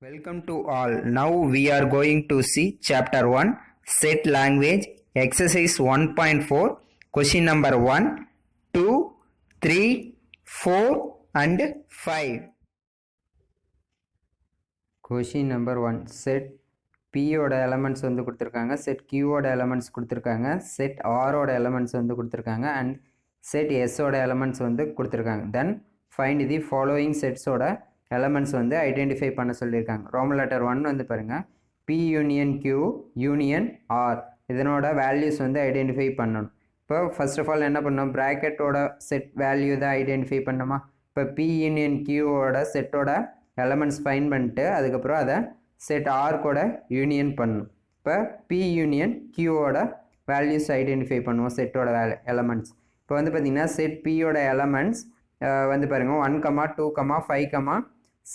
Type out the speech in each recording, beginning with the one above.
Welcome to all. Now we are going to see chapter 1 set language exercise 1.4 question number 1, 2, 3, 4 and 5. Question number 1 set P ஓட elements வந்து கொடுத்திருக்காங்க, set Q ஓட elements கொடுத்திருக்காங்க, set R ஓட elements வந்து கொடுத்திருக்காங்க and set S ஓட elements வந்து கொடுத்திருக்காங்க. Then find the following sets ஓட elements வந்து ஐடென்டிஃபை பண்ண சொல்லியிருக்காங்க. ரோமன் லெட்டர் 1 வந்து பாருங்கள், P union Q union R இதனோட வேல்யூஸ் வந்து ஐடென்டிஃபை பண்ணணும். இப்போ ஃபர்ஸ்ட் ஆஃப் ஆல் என்ன பண்ணணும், ப்ராக்கெட்டோட செட் வேல்யூ தான் ஐடென்டிஃபை பண்ணணுமா. இப்போ P யூனியன் Qவோட செட்டோட எலமெண்ட்ஸ் ஃபைன் பண்ணிட்டு அதுக்கப்புறம் அதை செட் ஆர் கூட யூனியன் பண்ணணும். இப்போ P யூனியன் Qவோட வேல்யூஸ் ஐடென்டிஃபை பண்ணுவோம் செட்டோட எலமெண்ட்ஸ். இப்போ வந்து பார்த்திங்கன்னா செட் Pயோட எலமெண்ட்ஸ் வந்து பாருங்கள் 1, 2, 5,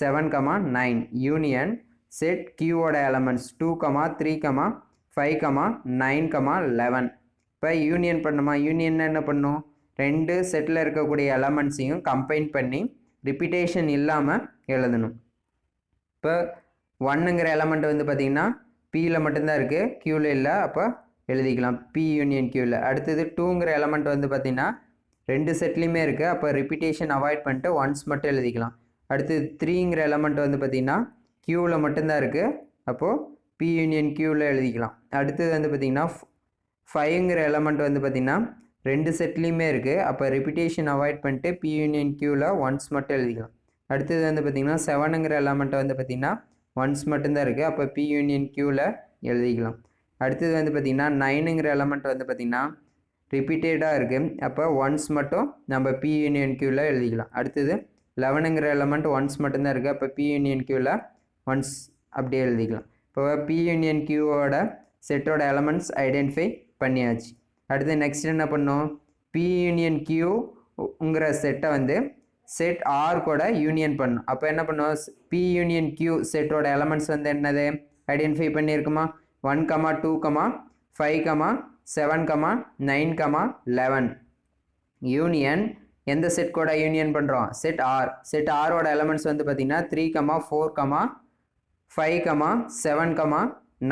7, 9 யூனியன் செட் Qவோட எலமெண்ட்ஸ் 2, 3, 5, 9, 11. இப்போ யூனியன் பண்ணுமா, யூனியன் என்ன பண்ணும், ரெண்டு செட்டில் இருக்கக்கூடிய எலமெண்ட்ஸையும் கம்பைன் பண்ணி ரிப்பீட்டேஷன் இல்லாமல் எழுதணும். இப்போ 1ங்கிற எலமெண்ட் வந்து பார்த்திங்கன்னா Pயில் மட்டும்தான் இருக்குது, Qவில் இல்லை, அப்போ எழுதிக்கலாம் P யூனியன் Qவில். அடுத்தது 2ங்கிற எலமெண்ட் வந்து பார்த்திங்கன்னா ரெண்டு செட்லேயுமே இருக்குது, அப்போ ரிப்பீட்டேஷன் அவாய்ட் பண்ணிட்டு ஒன்ஸ் மட்டும் எழுதிக்கலாம். அடுத்து 3ங்கிற எலமெண்ட் வந்து பார்த்திங்கன்னா Qவில் மட்டும்தான் இருக்குது, அப்போது P யூனியன் Qவில் எழுதிக்கலாம். அடுத்தது வந்து பார்த்திங்கன்னா 5ங்கிற எலமெண்ட் வந்து பார்த்திங்கன்னா ரெண்டு செட்லேயுமே இருக்குது, அப்போ ரிப்பீட்டேஷன் அவாய்ட் பண்ணிட்டு P யூனியன் Qவில் ஒன்ஸ் மட்டும் எழுதிக்கலாம். அடுத்தது வந்து பார்த்திங்கன்னா 7ங்கிற எலமெண்ட் வந்து பார்த்திங்கன்னா ஒன்ஸ் மட்டும்தான் இருக்குது, அப்போ P யூனியன் Qவில் எழுதிக்கலாம். அடுத்தது வந்து பார்த்திங்கன்னா 9ங்கிற எலமெண்ட் வந்து பார்த்திங்கன்னா ரிப்பீட்டடாக இருக்குது, அப்போ ஒன்ஸ் மட்டும் நம்ம P யூனியன் Qவில் எழுதிக்கலாம். அடுத்தது 11ங்கிற எலமெண்ட் ஒன்ஸ் மட்டும்தான் இருக்குது, அப்போ P யூனியன் Qவில் ஒன்ஸ் அப்படியே எழுதிக்கலாம். இப்போ P யூனியன் Qவோட செட்டோட எலமெண்ட்ஸ் ஐடென்டிஃபை பண்ணியாச்சு. அடுத்து நெக்ஸ்ட் என்ன பண்ணோம், P யூனியன் Qங்கிற செட்டை வந்து செட் R கூட யூனியன் பண்ணும். அப்போ என்ன பண்ணுவோம், P யூனியன் Q செட்டோட எலமெண்ட்ஸ் வந்து என்னது ஐடென்டிஃபை பண்ணியிருக்குமா, 1, 2, 5, 7, 9, 11 யூனியன் எந்த செட் கூட யூனியன் பண்ணுறோம், செட் ஆர். செட் ஆரோட எலமெண்ட்ஸ் வந்து பார்த்திங்கன்னா 3, 4, 5, 7,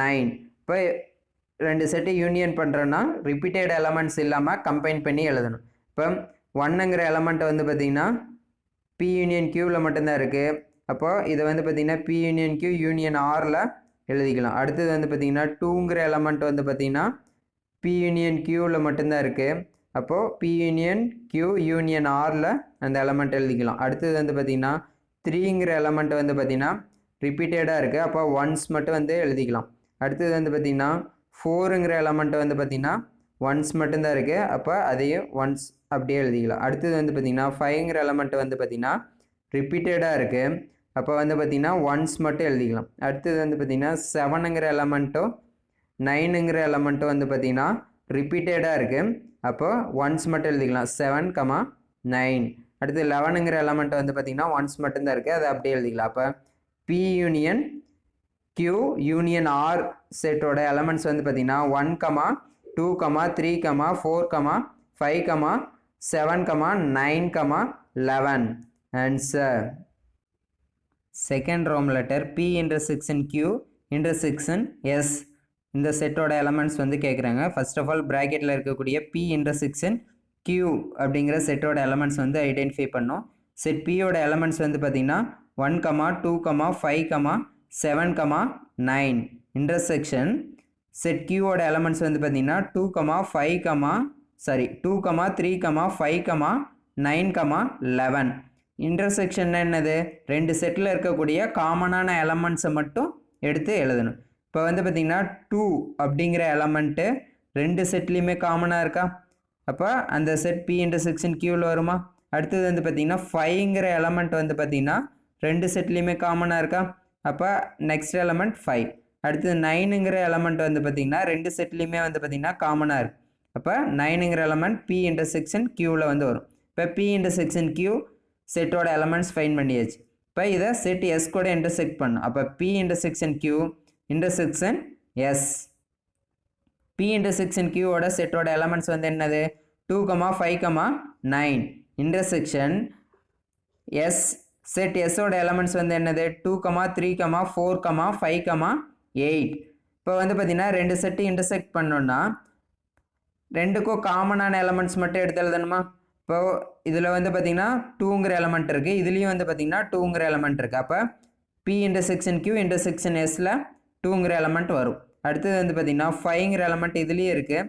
9. இப்போ ரெண்டு செட்டு யூனியன் பண்ணுறோன்னா ரிப்பீட்டட் எலமெண்ட்ஸ் இல்லாமல் கம்பைன் பண்ணி எழுதணும். இப்போ 1ங்கிற எலமெண்ட் வந்து பார்த்திங்கன்னா P யூனியன் Qவில் மட்டும்தான் இருக்குது, அப்போது இதை வந்து பார்த்திங்கன்னா P யூனியன் Q யூனியன் ஆரில் எழுதிக்கலாம். அடுத்தது வந்து பார்த்திங்கன்னா 2ங்கிற எலமெண்ட் வந்து பார்த்திங்கன்னா P யூனியன் Qவில் மட்டும்தான் இருக்குது, அப்போது P யூனியன் Q யூனியன் ஆரில் அந்த எலமெண்ட் எழுதிக்கலாம். அடுத்தது வந்து பார்த்திங்கன்னா 3ங்கிற எலமெண்ட் வந்து பார்த்திங்கன்னா ரிப்பீட்டடாக இருக்குது, அப்போ ஒன்ஸ் மட்டும் வந்து எழுதிக்கலாம். அடுத்தது வந்து பார்த்திங்கன்னா 4ங்கிற எலமெண்ட் வந்து பார்த்திங்கன்னா ஒன்ஸ் மட்டும்தான் இருக்குது, அப்போ அதையும் ஒன்ஸ் அப்படியே எழுதிக்கலாம். அடுத்தது வந்து பார்த்திங்கன்னா 5ங்கிற எலமெண்ட் வந்து பார்த்திங்கன்னா ரிப்பீட்டடாக இருக்குது, அப்போ வந்து பார்த்திங்கன்னா ஒன்ஸ் மட்டும் எழுதிக்கலாம். அடுத்தது வந்து பார்த்திங்கன்னா 7ங்கிற எலமெண்ட்டும் 9ங்கிற எலமெண்ட்டும் வந்து பார்த்திங்கன்னா ரிப்பீட்டடாக இருக்குது, அப்போ ஒன்ஸ் மட்டும் எழுதிக்கலாம் 7, 9. அடுத்து 11ங்கிற எலமெண்ட் வந்து பார்த்திங்கன்னா ஒன்ஸ் மட்டும்தான் இருக்குது, அதை அப்படியே எழுதிக்கலாம். அப்போ P union Q union R செட்டோட எலமெண்ட்ஸ் வந்து பார்த்திங்கன்னா 1, 2, 3, 4, 5, 7, 9, 11. Answer second Roman letter P intersection Q intersection S இந்த செட்டோட எலமெண்ட்ஸ் வந்து கேட்குறாங்க. ஃபர்ஸ்ட் ஆஃப் ஆல் ப்ராக்கெட்டில் இருக்கக்கூடிய P இன்டர்செக்ஷன் Q அப்படிங்கிற செட்டோட எலமெண்ட்ஸ் வந்து ஐடென்டிஃபை பண்ணோம். செட் Pயோட எலமெண்ட்ஸ் வந்து பார்த்திங்கன்னா 1, 2, 5, 7, 9 இன்டர்செக்ஷன் செட் Qவோட எலமெண்ட்ஸ் வந்து பார்த்திங்கன்னா 2, 3, 5, 9, 11. இன்டர்செக்ஷன் என்னது, ரெண்டு செட்டில் இருக்கக்கூடிய காமனான எலமெண்ட்ஸை மட்டும் எடுத்து எழுதணும். இப்போ வந்து பார்த்திங்கன்னா 2 அப்படிங்கிற எலமெண்ட்டு ரெண்டு செட்லேயுமே காமனாக இருக்கா, அப்போ அந்த செட் P இன்டர்செக்ஷன் Qவில் வருமா. அடுத்தது வந்து பார்த்திங்கன்னா 5ங்கிற எலமெண்ட் வந்து பார்த்திங்கன்னா ரெண்டு செட்லேயுமே காமனாக இருக்கா, அப்போ நெக்ஸ்ட் எலமெண்ட் 5. அடுத்தது 9ங்கிற எலமெண்ட் வந்து பார்த்திங்கன்னா ரெண்டு செட்லேயுமே வந்து பார்த்திங்கன்னா காமனாக இருக்குது, அப்போ 9ங்கிற எலமெண்ட் P இன்டர்செக்ஷன் Qவில் வந்து வரும். இப்போ P இன்டர்செக்ஷன் Q செட்டோட எலமெண்ட்ஸ் ஃபைன் பண்ணியாச்சு. இப்போ இதை செட் S கூட இன்டர்செக்ட் பண்ணும், அப்போ P intersection Q intersection S. P intersection Qவோட செட்டோட எலமெண்ட்ஸ் வந்து என்னது 2, 5, 9 இன்டர்செக்ஷன் S செட் எஸ்ஸோட எலமெண்ட்ஸ் வந்து என்னது 2, 3, 4, 5, 8. இப்போ வந்து பார்த்தீங்கன்னா ரெண்டு செட்டு இன்டர்செக்ட் பண்ணோன்னா ரெண்டுக்கும் காமனான எலமெண்ட்ஸ் மட்டும் எடுத்து எழுதணுமா? இப்போ இதில் வந்து பார்த்தீங்கன்னா 2ங்கிற எலமெண்ட் இருக்குது, இதுலேயும் வந்து பார்த்தீங்கன்னா 2ங்கிற எலமெண்ட் இருக்குது. அப்போ P இன்டர்செக்ஷன் Q இன்டர்செக்ஷன் Sல 2ங்கிற எலமெண்ட் வரும். அடுத்தது வந்து பார்த்தீங்கன்னா 5ங்கிற எலமெண்ட் இதுலேயும் இருக்குது,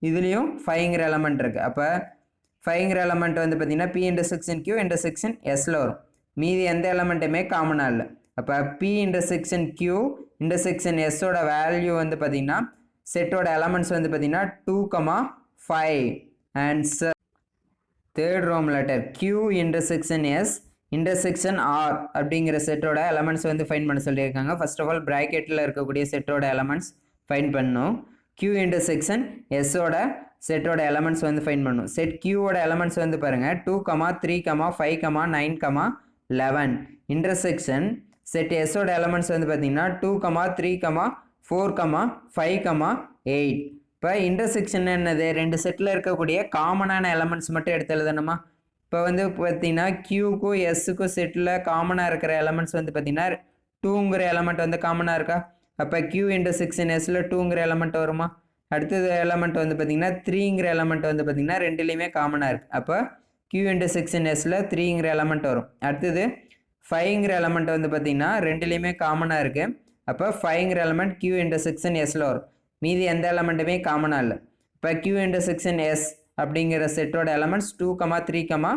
இதுலேயும் 5ங்கிற எலமெண்ட் இருக்குது. அப்போ 5ங்கிற எலமெண்ட் வந்து பார்த்தீங்கன்னா P இன்டர்செக்ஷன் Q இன்டர்செக்ஷன் Sல வரும். மீதி எந்த எலமெண்ட்டுமே காமனாக இல்லை. அப்போ P இன்டர்செக்ஷன் Q இன்டர்செக்ஷன் Sோட வேல்யூ வந்து பார்த்தீங்கன்னா செட்டோட எலமெண்ட்ஸ் வந்து பார்த்தீங்கன்னா 2, 5. Answer third row letter Q intersection S intersection R அப்படிங்கிற செட்டோட எலமெண்ட்ஸ் வந்து ஃபைன் பண்ண சொல்லியிருக்காங்க. ஃபர்ஸ்ட் ஆஃப் ஆல் ப்ராக்கெட்டில் இருக்கக்கூடிய செட்டோட எலமெண்ட்ஸ் ஃபைன் பண்ணணும். Q இன்டர்செக்ஷன் Sோட செட்டோட எலமெண்ட்ஸ் வந்து ஃபைன் பண்ணணும். செட் Qவோட எலமெண்ட்ஸ் வந்து பாருங்கள் 2, 3, 5, 9, 11. இன்டர்செக்ஷன் செட் Sோட எலமெண்ட்ஸ் வந்து பார்த்தீங்கன்னா 2, 3, 4, 5, 8. இப்போ இன்டர்செக்ஷன் என்னது? ரெண்டு செட்டில் இருக்கக்கூடிய காமனான எலமெண்ட்ஸ் மட்டும் எடுத்து எழுதணுமா? இப்போ வந்து பார்த்தீங்கன்னா Qக்கும் Sக்கும் செட்டில் காமனாக இருக்கிற எலமெண்ட்ஸ் வந்து பார்த்தீங்கன்னா 2ங்கிற எலமெண்ட் வந்து காமனாக இருக்கா? அப்போ Q இன்டர்செக்ஷன் Sல 2ங்கிற எலமெண்ட் வருமா? அடுத்தது எலமெண்ட் வந்து பார்த்தீங்கன்னா 3ங்கிற எலமெண்ட் வந்து பார்த்தீங்கன்னா ரெண்டுலேயுமே காமனாக இருக்குது. அப்போ Q இன்டர்செக்ஷன் Sல 3ங்கிற எலமெண்ட் வரும். அடுத்தது 5ங்கிற எலமெண்ட் வந்து பார்த்தீங்கன்னா ரெண்டுலேயுமே காமனாக இருக்குது. அப்போ 5ங்கிற எலமெண்ட் Q இன்டர்செக்ஷன் Sல வரும். மீதி எந்த எலமெண்ட்டுமே காமனாக இல்லை. இப்போ Q இன்டர்செக்ஷன் S அப்படிங்கிற செட்டோட elements 2, 3,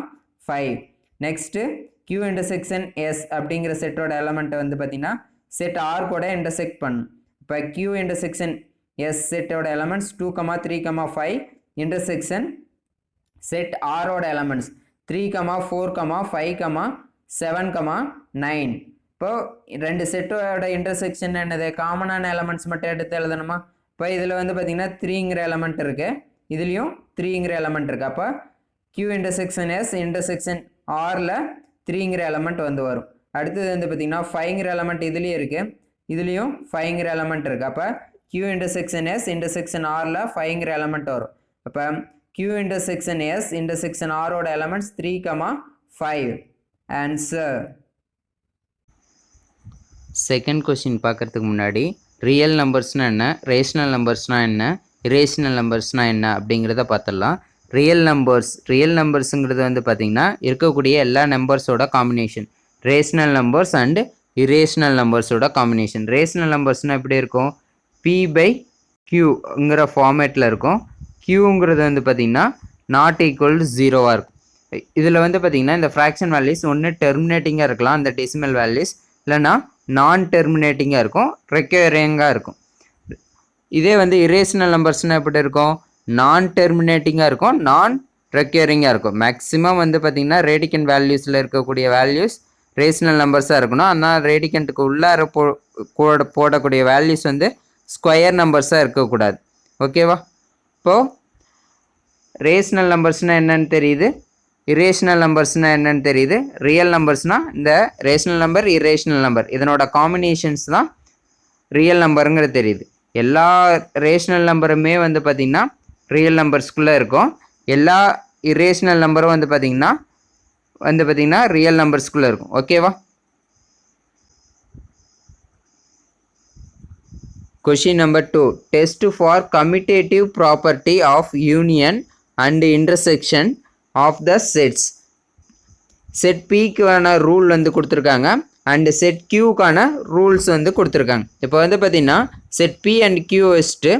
5. Next Q intersection S அப்படிங்கிற செட்டோட எலமெண்ட்டை வந்து பார்த்தீங்கன்னா செட் R கூட இன்டர்செக்ட் பண்ணும். இப்போ Q இன்டர்செக்ஷன் S செட்டோட எலமெண்ட்ஸ் 2, 3, 5 இன்டர்செக்ஷன் செட் ஆரோட எலமெண்ட்ஸ் 3, 4, 5, 7, 9. இப்போ ரெண்டு செட்டோட இன்டர்செக்ஷன் என்னது? காமனான எலமெண்ட்ஸ் மட்டும் எடுத்து எழுதணுமா? இப்போ இதில் வந்து பார்த்தீங்கன்னா 3ங்கிற எலமெண்ட் இருக்குது, இதுலேயும் 3ங்கிற எலமெண்ட் இருக்குது. அப்போ Q இன்டர்செக்ஷன் S இன்டர்செக்ஷன் Rல 3ங்கிற எலமெண்ட் வந்து வரும். அடுத்தது வந்து பார்த்தீங்கன்னா 5ங்கிற எலமெண்ட் இதுலேயும் இருக்குது, இதுலேயும் 5ங்கிற எலமெண்ட் இருக்குது. அப்போ Q இன்டர்செக்ஷன் S இன்டர்செக்ஷன் Rல 5ங்கிற எலமெண்ட் வரும். அப்போ Q இன்டர்செக்ஷன் S இன்டர்செக்ஷன் Rோட எலமெண்ட்ஸ் 3, 5. ஆன்சர். செகண்ட் கொஸ்டின் பார்க்குறதுக்கு முன்னாடி ரியல் நம்பர்ஸ்னால் என்ன, ரேஷனல் நம்பர்ஸ்னால் என்ன, இரேஷனல் நம்பர்ஸ்னால் என்ன அப்படிங்கிறத பார்த்துடலாம். ரியல் நம்பர்ஸுங்கிறது வந்து பார்த்திங்கன்னா இருக்கக்கூடிய எல்லா நம்பர்ஸோட combination. Rational numbers and irrational நம்பர்ஸோட காம்பினேஷன். ரேஷனல் நம்பர்ஸ்னால் எப்படி இருக்கும்? P/Qங்கிற ஃபார்மேட்டில் இருக்கும். Qங்கிறது வந்து பார்த்திங்கன்னா ≠ 0 இருக்கும். இதில் வந்து பார்த்திங்கன்னா இந்த ஃப்ராக்ஷன் வேல்யூஸ் ஒன்று டெர்மினேட்டிங்காக இருக்கலாம், அந்த டெசிமல் வேல்யூஸ், இல்லைனா நான் டெர்மினேட்டிங்காக இருக்கும், ரெக்யூரிங்காக இருக்கும். இதே வந்து இரேஷனல் நம்பர்ஸ்னால் எப்படி இருக்கும்? நான் டெர்மினேட்டிங்காக இருக்கும், நான் ரெக்யூரிங்காக இருக்கும். மேக்ஸிமம் வந்து பார்த்திங்கன்னா ரேடிகன் வேல்யூஸில் இருக்கக்கூடிய வேல்யூஸ் ரேஷனல் நம்பர்ஸாக இருக்கணும். ஆனால் ரேடிகன்ட்டுக்கு உள்ளார போடக்கூடிய வேல்யூஸ் வந்து ஸ்கொயர் நம்பர்ஸாக இருக்கக்கூடாது. ஓகேவா? இப்போது ரேஷனல் நம்பர்ஸ்னால் என்னென்னு தெரியுது, இரேஷனல் நம்பர்ஸ்னால் என்னென்னு தெரியுது. ரியல் நம்பர்ஸ்னால் இந்த ரேஷனல் நம்பர், இரேஷனல் நம்பர் இதனோட காம்பினேஷன்ஸ் தான் ரியல் நம்பருங்கிறது தெரியுது. எல்லா ரேஷனல் நம்பருமே வந்து பார்த்திங்கன்னா ரியல் நம்பர்ஸ்குள்ளே இருக்கும். எல்லா இரேஷனல் நம்பரும் வந்து பார்த்திங்கன்னா ரியல் நம்பர்ஸ்குள்ளே இருக்கும். ஓகேவா? Question number 2. Test for commutative property of union and intersection of the sets. Set Pக்கான ரூல் வந்து கொடுத்துருக்காங்க அண்டு செட் Qக்கான ரூல்ஸ் வந்து கொடுத்துருக்காங்க. இப்போ வந்து பார்த்திங்கன்னா செட் P அண்ட் Q வச்சுட்டு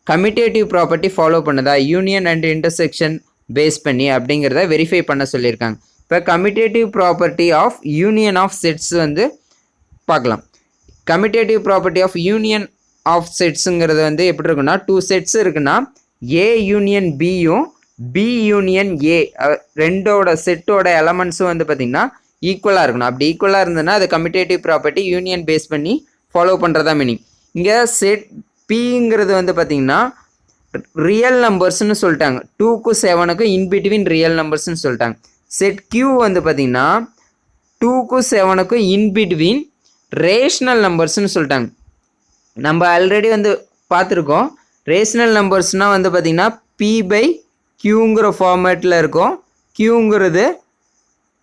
கம்யூட்டேட்டிவ் ப்ராப்பர்ட்டி ஃபாலோ பண்ணுதா யூனியன் அண்ட் இன்டர்செக்ஷன் பேஸ் பண்ணி அப்படிங்கிறத வெரிஃபை பண்ண சொல்லியிருக்காங்க. இப்போ commutative property of union of sets வந்து பார்க்கலாம். கம்யூட்டேட்டிவ் ப்ராப்பர்ட்டி ஆஃப் யூனியன் ஆஃப் செட்ஸுங்கிறது வந்து எப்படி இருக்குன்னா, 2 செட்ஸ் இருக்குன்னா A யூனியன் பியும் B யூனியன் A ரெண்டோட செட்டோட எலமெண்ட்ஸும் வந்து பார்த்திங்கன்னா ஈக்குவலாக இருக்கணும். அப்படி ஈக்குவலாக இருந்ததுன்னா அது கம்யூட்டேட்டிவ் ப்ராப்பர்ட்டி யூனியன் பேஸ் பண்ணி ஃபாலோ பண்ணுறதா மீனிங். இங்கே செட் Pங்கிறது வந்து பார்த்திங்கன்னா ரியல் நம்பர்ஸ்னு சொல்லிட்டாங்க, 2க்கும் 7க்கும் இன்பிட்வீன் ரியல் நம்பர்ஸ்னு சொல்லிட்டாங்க. செட் Q வந்து பார்த்திங்கன்னா 2க்கும் 7க்கும் இன்பிட்வீன் ரேஷனல் நம்பர்ஸ்னு சொல்லிட்டாங்க. நம்ம ஆல்ரெடி வந்து பார்த்துருக்கோம், ரேஷனல் நம்பர்ஸ்னால் வந்து பார்த்திங்கன்னா P/Qங்கிற ஃபார்மேட்டில் இருக்கும். Qங்கிறது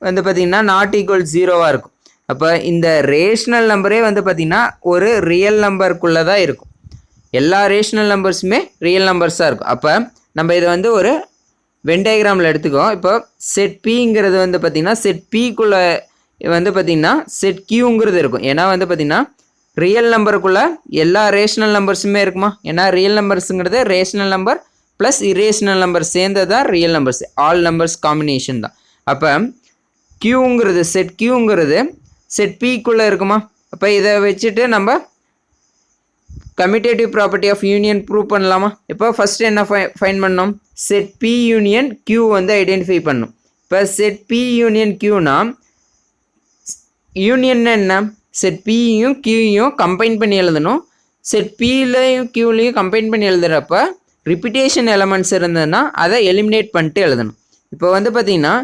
வந்து பார்த்திங்கன்னா நாட் ஈக்குவல் 0வாக இருக்கும். அப்போ இந்த ரேஷ்னல் நம்பரே வந்து பார்த்திங்கன்னா ஒரு ரியல் நம்பருக்குள்ளே தான் இருக்கும். எல்லா ரேஷ்னல் நம்பர்ஸுமே ரியல் நம்பர்ஸாக இருக்கும். அப்போ நம்ம இதை வந்து ஒரு வென் டயக்ராமில் எடுத்துக்கோம். இப்போ செட் பிங்கிறது வந்து பார்த்திங்கன்னா செட் பிக்குள்ளே வந்து பார்த்திங்கன்னா செட் கியூங்கிறது இருக்கும். ஏன்னா வந்து பார்த்திங்கன்னா ரியல் நம்பருக்குள்ளே எல்லா ரேஷ்னல் நம்பர்ஸுமே இருக்குமா. ஏன்னா ரியல் நம்பர்ஸுங்கிறது rational number plus irrational number சேர்ந்தது தான் real numbers, all numbers combination தான். அப்போ கியூங்கிறது செட் கியூங்கிறது செட் பிக்குள்ளே இருக்குமா. அப்போ இதை வச்சுட்டு நம்ம commutative property of union prove பண்ணலாமா. இப்போ ஃபஸ்ட்டு என்ன ஃபைன் பண்ணோம், செட் பி யூனியன் கியூ வந்து ஐடென்டிஃபை பண்ணணும். இப்போ செட் பி யூனியன் கியூனா யூனியன் என்ன, செட் பியும் கியூயும் கம்பைன் பண்ணி எழுதணும். செட் பிலையும் கியூலையும் கம்பைன் பண்ணி எழுதுகிறப்ப ரிப்பிட்டேஷன் எலமெண்ட்ஸ் இருந்ததுன்னா அதை எலிமினேட் பண்ணிட்டு எழுதணும். இப்போ வந்து பார்த்திங்கன்னா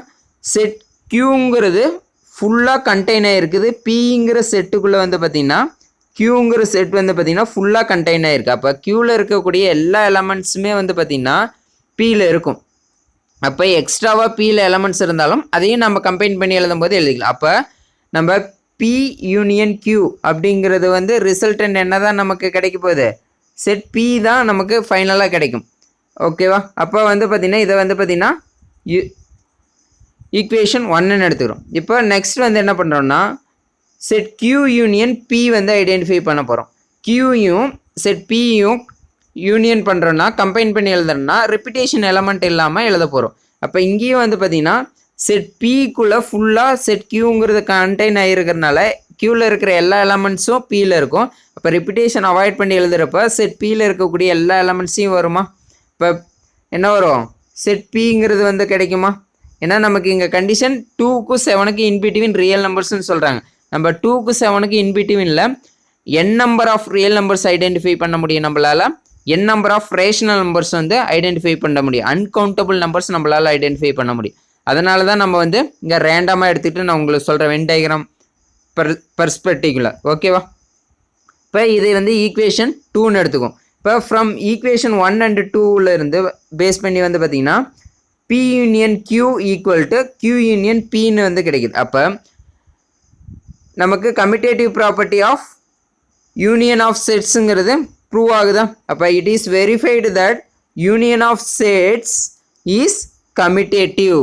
செட் கியூங்கிறது ஃபுல்லாக கண்டெயின் ஆகிருக்குது. பிங்கிற செட்டுக்குள்ளே வந்து பார்த்திங்கன்னா கியூங்கிற செட் வந்து பார்த்திங்கன்னா ஃபுல்லாக கண்டெயின் ஆகிருக்கு. அப்போ கியூவில் இருக்கக்கூடிய எல்லா எலமெண்ட்ஸுமே வந்து பார்த்திங்கன்னா பியில் இருக்கும். அப்போ எக்ஸ்ட்ராவாக பியில் எலமெண்ட்ஸ் இருந்தாலும் அதையும் நம்ம கம்பைன் பண்ணி எழுதும் போது எழுதிக்கலாம். அப்போ நம்ம பி யூனியன் கியூ அப்படிங்கிறது வந்து ரிசல்டன்ட் என்ன தான் நமக்கு கிடைக்க போகுது, செட் பி தான் நமக்கு ஃபைனலாக கிடைக்கும். ஓகேவா. அப்போ வந்து பார்த்திங்கன்னா இதை வந்து பார்த்திங்கன்னா ஈக்குவேஷன் 1ன்னு எடுத்துக்கிறோம். இப்போ நெக்ஸ்ட் வந்து என்ன பண்ணுறோம்னா செட் கியூ யூனியன் பி வந்து ஐடென்டிஃபை பண்ண போகிறோம். கியூயும் செட் பியும் யூனியன் பண்ணுறோன்னா கம்பைன் பண்ணி எழுதுறோன்னா ரிப்பிட்டேஷன் எலமெண்ட் இல்லாமல் எழுத போகிறோம். அப்போ இங்கேயும் வந்து பார்த்திங்கன்னா செட் பிக்குள்ளே ஃபுல்லாக செட் கியூங்கிறது கண்டெயின் ஆகிருக்கிறதுனால கியூவில் இருக்கிற எல்லா எலமெண்ட்ஸும் பியில் இருக்கும். அப்போ ரிப்பிட்டேஷன் அவாய்ட் பண்ணி எழுதுகிறப்ப செட் பியில் இருக்கக்கூடிய எல்லா எலமெண்ட்ஸையும் வருமா. இப்போ என்ன வரும், செட் பிங்கிறது வந்து கிடைக்குமா. ஏன்னா நமக்கு இங்கே கண்டிஷன் 2க்கும் 7க்கும் இன்பிட்வீன் ரியல் நம்பர்ஸ்னு சொல்கிறாங்க. நம்ம 2க்கும் 7க்கும் இன்பிட்வீனில் n number of real numbers identify பண்ண முடியும் நம்மளால். N number of rational numbers வந்து ஐடென்டிஃபை பண்ண முடியும். அன்கவுண்டபிள் நம்பர்ஸ் நம்மளால் ஐடென்டிஃபை பண்ண முடியும். அதனால தான் நம்ம வந்து இங்கே ரேண்டமாக எடுத்துகிட்டு நான் உங்களுக்கு சொல்கிறேன் வென் டயக்ராம் பர்ஸ்பெக்டிவ்ல. ஓகேவா. இப்போ இதை வந்து ஈக்குவேஷன் 2ன்னு எடுத்துக்கும். இப்போ ஃப்ரம் ஈக்குவேஷன் 1 and 2ல இருந்து பேஸ் பண்ணி வந்து பார்த்திங்கன்னா P union Q equal to Q union பின்னு வந்து கிடைக்குது. அப்போ நமக்கு commutative property of union of செட்ஸுங்கிறது ப்ரூவ் ஆகுதா. அப்போ it is verified that union of sets is commutative.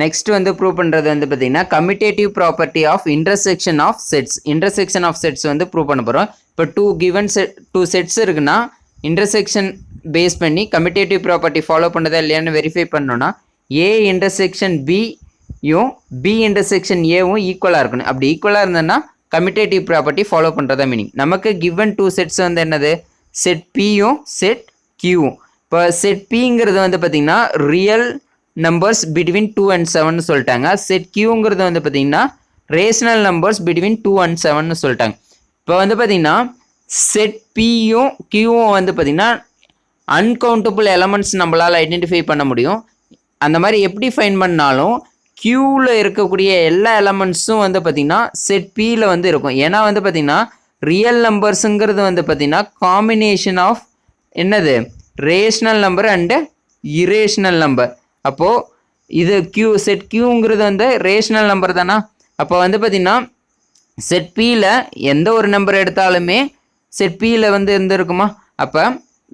Next வந்து ப்ரூவ் பண்ணுறது வந்து பார்த்திங்கன்னா commutative property of intersection of sets. Intersection of sets வந்து ப்ரூவ் பண்ண போகிறோம். இப்போ டூ செட்ஸ் இருக்குன்னா இன்டர்செக்ஷன் பேஸ் பண்ணி கம்யூட்டேட்டிவ் ப்ராப்பர்ட்டி ஃபாலோ பண்ணுறதா இல்லையான்னு வெரிஃபை பண்ணோன்னா ஏ இன்டர்செக்ஷன் பியும் பி இன்டர்செக்ஷன் ஏவும் ஈக்குவலாக இருக்கணும். அப்படி ஈக்குவலாக இருந்ததுன்னா கம்யூட்டேட்டிவ் ப்ராப்பர்ட்டி ஃபாலோ பண்ணுறதா மீனிங். நமக்கு கிவன் 2 செட்ஸ் வந்து என்னது, செட் பியும் செட் கியூவும். இப்போ செட் பிங்கிறது வந்து பார்த்திங்கன்னா ரியல் நம்பர்ஸ் பிட்வீன் 2 and 7ன்னு சொல்லிட்டாங்க. செட் கியூங்கிறது வந்து பார்த்திங்கன்னா ரேஷனல் நம்பர்ஸ் பிட்வீன் 2 and 7ன்னு சொல்லிட்டாங்க. இப்போ வந்து பார்த்திங்கன்னா செட் பியும் கியூவும் வந்து பார்த்திங்கன்னா அன்கவுண்டபிள் எலமெண்ட்ஸ் நம்மளால் ஐடென்டிஃபை பண்ண முடியும். அந்த மாதிரி எப்படி ஃபைன் பண்ணாலும் கியூவில் இருக்கக்கூடிய எல்லா எலமெண்ட்ஸும் வந்து பார்த்திங்கன்னா செட் பியில் வந்து இருக்கும். ஏன்னா வந்து பார்த்திங்கன்னா ரியல் நம்பர்ஸுங்கிறது வந்து பார்த்திங்கன்னா காம்பினேஷன் ஆஃப் என்னது, rational number and irrational number. அப்போது இது செட் கியூங்கிறது வந்து ரேஷனல் நம்பர் தானா. அப்போ வந்து பார்த்திங்கன்னா செட் பியில் எந்த ஒரு நம்பர் எடுத்தாலுமே செட் பியில் வந்து இருந்துருக்குமா. அப்போ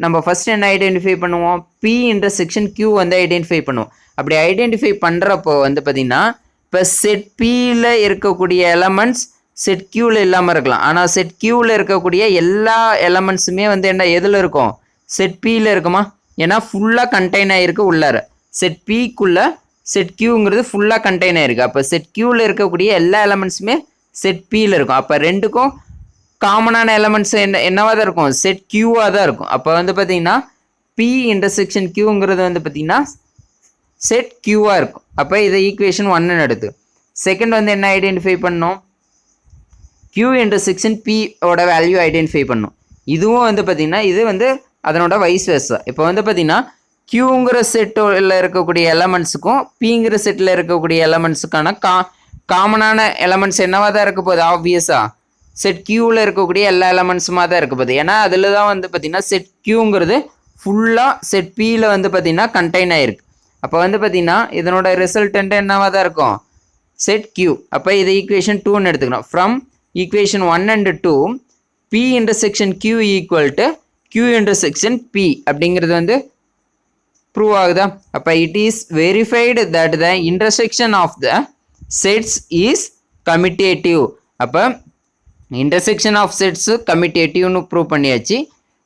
நம்ம ஃபஸ்ட் என்ன ஐடென்டிஃபை பண்ணுவோம், பி இன்டர்செக்ஷன் கியூ வந்து ஐடென்டிஃபை பண்ணுவோம். அப்படி ஐடென்டிஃபை பண்ணுறப்போ வந்து பார்த்திங்கன்னா இப்போ செட் பியில் இருக்கக்கூடிய எலமெண்ட்ஸ் செட் கியூவில் இல்லாமல் இருக்கலாம். ஆனால் செட் கியூவில் இருக்கக்கூடிய எல்லா எலமெண்ட்ஸுமே வந்து என்ன எதில் இருக்கும், செட் பியில் இருக்குமா. ஏன்னா ஃபுல்லாக கண்டெயின் ஆகிருக்கு உள்ளார. செட் பிக்குள்ளே செட் கியூங்கிறது ஃபுல்லாக கண்டெயின் ஆகிருக்கு. அப்போ செட் கியூவில் இருக்கக்கூடிய எல்லா எலமெண்ட்ஸுமே செட் பியில் இருக்கும். அப்போ ரெண்டுக்கும் காமனான எலமெண்ட்ஸ் என்னவாக தான் இருக்கும், செட் கியூவாக தான் இருக்கும். அப்போ வந்து பார்த்திங்கன்னா பி இன்டர்செக்ஷன் கியூங்கிறது வந்து பார்த்திங்கன்னா செட் கியூவாக இருக்கும். அப்போ இதை ஈக்குவேஷன் 1ன்னு எடுத்து செகண்ட் வந்து என்ன ஐடென்டிஃபை பண்ணோம், கியூ இன்டர்செக்ஷன் பியோட வேல்யூ ஐடென்டிஃபை பண்ணோம். இதுவும் வந்து பார்த்திங்கன்னா இது வந்து அதனோட வைஸ் வெர்சா. இப்போ வந்து பார்த்திங்கன்னா கியூங்கிற செட்டில் இருக்கக்கூடிய எலமெண்ட்ஸுக்கும் பிங்கிற செட்டில் இருக்கக்கூடிய எலமெண்ட்ஸுக்கான காமனான எலமெண்ட்ஸ் என்னவாக தான் இருக்க போகுது, ஆப்வியஸாக செட் கியூவில் இருக்கக்கூடிய எல்லா எலமெண்ட்ஸுமாக தான் இருக்க போகுது. ஏன்னா அதில் தான் வந்து பார்த்திங்கன்னா செட் கியூங்கிறது ஃபுல்லாக செட் பியில் வந்து பார்த்திங்கன்னா கண்டெயின் ஆகிருக்கு. அப்போ வந்து பார்த்தீங்கன்னா இதனோட ரிசல்டன்ட் என்னவாக தான் இருக்கும் செட் Q. அப்போ இதை ஈக்குவேஷன் 2ன்னு எடுத்துக்கணும். From equation 1 and 2 P intersection Q equal to Q intersection P அப்படிங்கிறது வந்து ப்ரூவ் ஆகுதா? அப்போ it is verified that the intersection of the sets is commutative. அப்போ இன்டர்செக்ஷன் ஆஃப் செட்ஸு கமிட்டேட்டிவ்னு ப்ரூவ் பண்ணியாச்சு